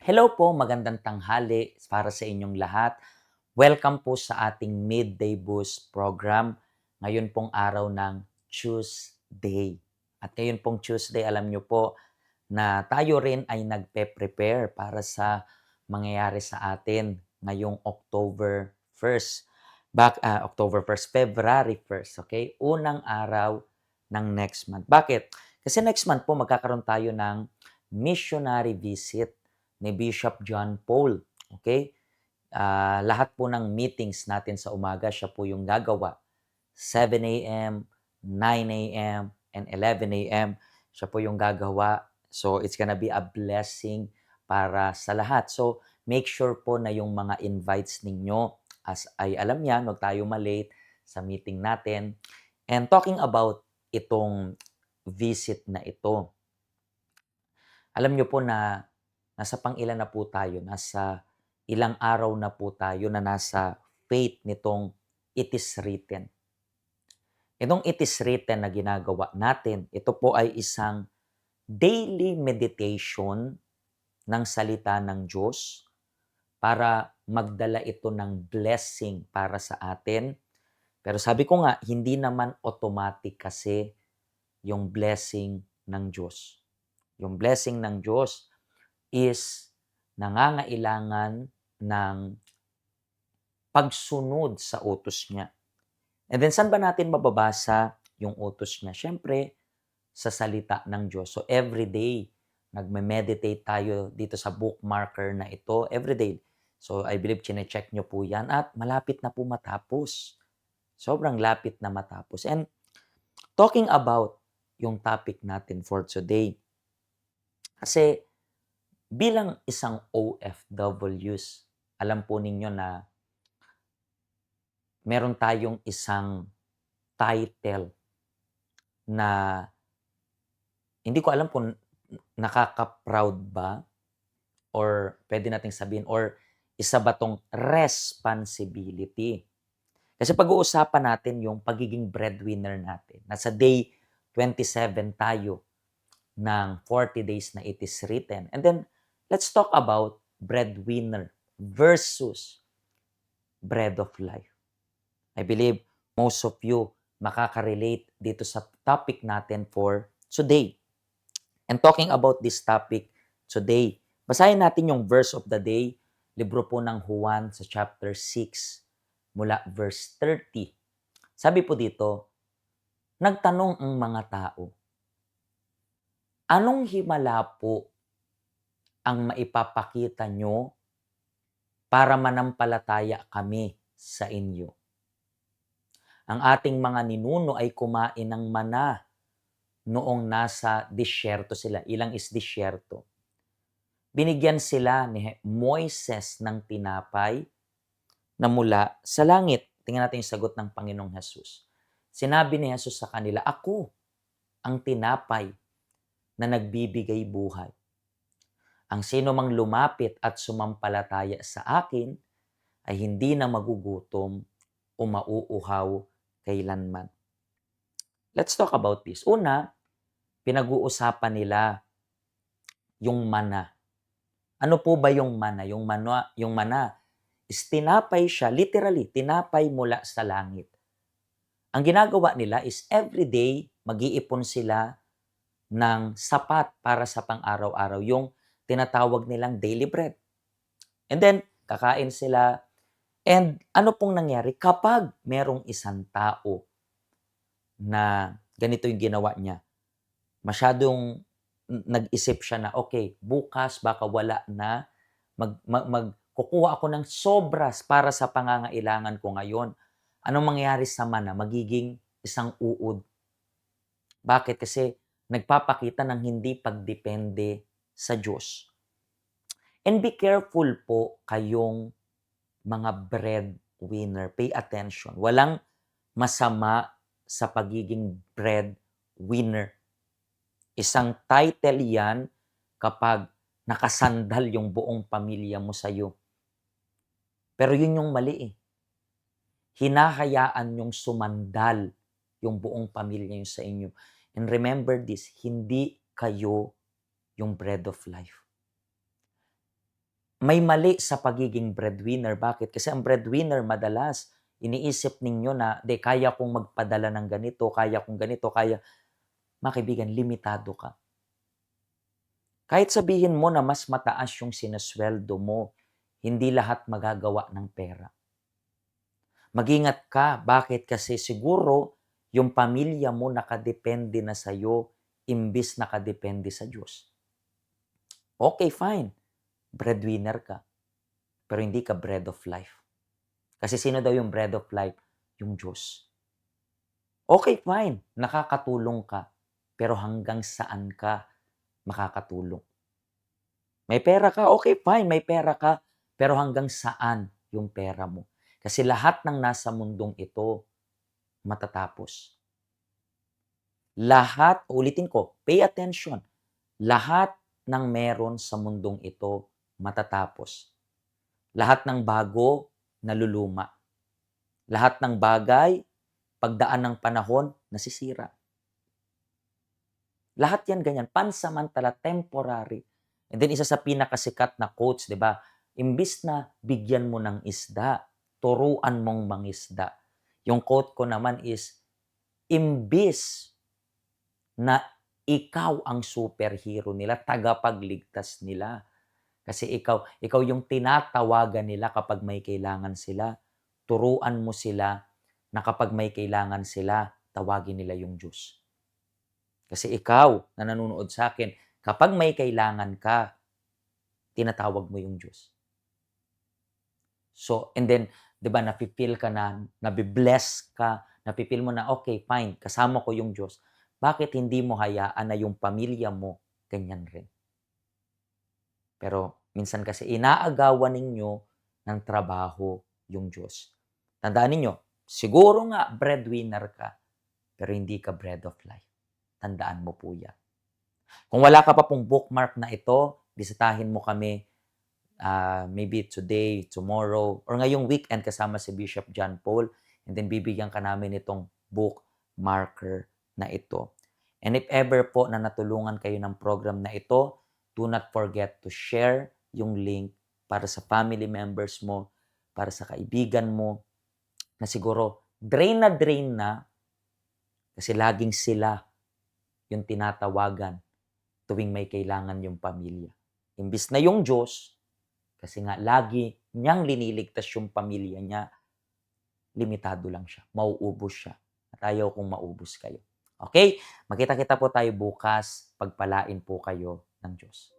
Hello po, magandang tanghali para sa inyong lahat. Welcome po sa ating Midday Boost program. Ngayon pong araw ng Tuesday. At ngayon pong Tuesday, alam nyo po na tayo rin ay nagpe-prepare para sa mangyayari sa atin ngayong October 1st. October 1st, February 1st, okay? Unang araw ng next month. Bakit? Kasi next month po magkakaroon tayo ng missionary visit ni Bishop John Paul. Okay? Lahat po ng meetings natin sa umaga, siya po yung gagawa. 7 a.m., 9 a.m., and 11 a.m. Siya po yung gagawa. So, it's gonna be a blessing para sa lahat. So, make sure po na yung mga invites ninyo, as ay alam niya, huwag tayo malate sa meeting natin. And talking about itong visit na ito, alam niyo po na nasa pang-ilan na po tayo, nasa ilang araw na po tayo na nasa faith nitong it is written. Itong it is written na ginagawa natin, ito po ay isang daily meditation ng salita ng Diyos para magdala ito ng blessing para sa atin. Pero sabi ko nga, hindi naman automatic kasi yung blessing ng Diyos. Yung blessing ng Diyos is nangangailangan ng pagsunod sa utos niya. And then, saan ba natin mababasa yung utos niya? Siyempre, sa salita ng Diyos. So, every day, nagme-meditate tayo dito sa bookmarker na ito. Every day. So, I believe chine-check nyo po yan at malapit na po matapos. Sobrang lapit na matapos. And talking about yung topic natin for today, kasi bilang isang OFWs, alam po ninyo na meron tayong isang title na hindi ko alam kung nakaka-proud ba or pwede nating sabihin or isa ba tong responsibility. Kasi pag-uusapan natin yung pagiging breadwinner natin. Nasa day 27 tayo ng 40 days na it is written. And then, let's talk about breadwinner versus bread of life. I believe most of you makaka-relate dito sa topic natin for today. And talking about this topic today, basahin natin yung verse of the day, libro po ng Juan sa chapter 6, mula verse 30. Sabi po dito, nagtanong ang mga tao, anong himala po ang maipapakita nyo para manampalataya kami sa inyo? Ang ating mga ninuno ay kumain ng mana noong nasa disyerto sila. Ilang is disyerto? Binigyan sila ni Moises ng tinapay na mula sa langit. Tingnan natin yung sagot ng Panginoong Jesus. Sinabi ni Jesus sa kanila, ako ang tinapay na nagbibigay buhay. Ang sino mang lumapit at sumampalataya sa akin ay hindi na magugutom o mauuhaw kailanman. Let's talk about this. Una, pinag-uusapan nila yung mana. Ano po ba yung mana? Yung mana is tinapay siya, literally, tinapay mula sa langit. Ang ginagawa nila is everyday mag-iipon sila ng sapat para sa pang-araw-araw, yung tinatawag nilang daily bread. And then, kakain sila. And ano pong nangyari? Kapag merong isang tao na ganito yung ginawa niya, masyadong nag-isip siya na, okay, bukas baka wala na, kukuha ako ng sobras para sa pangangailangan ko ngayon. Anong mangyayari sa mana? Magiging isang uod. Bakit? Kasi nagpapakita ng hindi pagdepende sa Diyos. And be careful po kayong mga breadwinner. Pay attention. Walang masama sa pagiging breadwinner. Isang title yan kapag nakasandal yung buong pamilya mo sa'yo. Pero yun yung mali eh. Hinahayaan yung sumandal yung buong pamilya nyo sa inyo. And remember this, hindi kayo yung bread of life. may mali sa pagiging breadwinner. Bakit? Kasi ang breadwinner madalas, iniisip ninyo na, "'Di, kaya kong magpadala ng ganito, kaya kong ganito, kaya." Mga kaibigan, limitado ka. Kahit sabihin mo na mas mataas yung sinusweldo mo, hindi lahat magagawa ng pera. Mag-ingat ka. Bakit? Kasi siguro yung pamilya mo nakadepende na sa'yo imbis nakadepende sa Diyos. Okay, fine. Breadwinner ka. Pero hindi ka bread of life. Kasi sino daw yung bread of life? Yung Diyos. Okay, fine. Nakakatulong ka. Pero hanggang saan ka makakatulong? May pera ka, okay, fine, may pera ka. Pero hanggang saan yung pera mo? Kasi lahat ng nasa mundong ito matatapos. Lahat, ulitin ko, pay attention. Lahat ng meron sa mundong ito matatapos. Lahat ng bago naluluma. Lahat ng bagay, pagdaan ng panahon, nasisira. Lahat yan ganyan, pansamantala, temporary. And then isa sa pinakasikat na quotes, 'di ba? Imbis na bigyan mo ng isda, turuan mong mangisda. Yung quote ko naman is, imbis na ikaw ang superhero nila, tagapagligtas nila. Kasi ikaw yung tinatawagan nila kapag may kailangan sila. Turuan mo sila na kapag may kailangan sila, tawagin nila yung Diyos. Kasi ikaw na nanonood sa akin, kapag may kailangan ka, tinatawag mo yung Diyos. So, and then, 'di ba, nafi-feel ka na, nabi-bless ka, nafi-feel mo na, okay, fine, kasama ko yung Diyos. Bakit hindi mo hayaan na yung pamilya mo ganyan rin? Pero minsan kasi inaagawan ninyo ng trabaho yung Diyos. Tandaan ninyo, siguro nga breadwinner ka, pero hindi ka bread of life. Tandaan mo po yan. Kung wala ka pa pong bookmark na ito, bisitahin mo kami maybe today, tomorrow, or ngayong weekend kasama si Bishop John Paul, and then bibigyan ka namin itong bookmarker na ito. And if ever po na natulungan kayo ng program na ito, do not forget to share yung link para sa family members mo, para sa kaibigan mo, na siguro drain na kasi laging sila yung tinatawagan tuwing may kailangan yung pamilya. Imbis na yung Diyos, kasi nga lagi niyang liniligtas yung pamilya niya, limitado lang siya. Mauubos siya. At ayaw kong maubos kayo. Okay? Magkita-kita po tayo bukas. Pagpalain po kayo ng Diyos.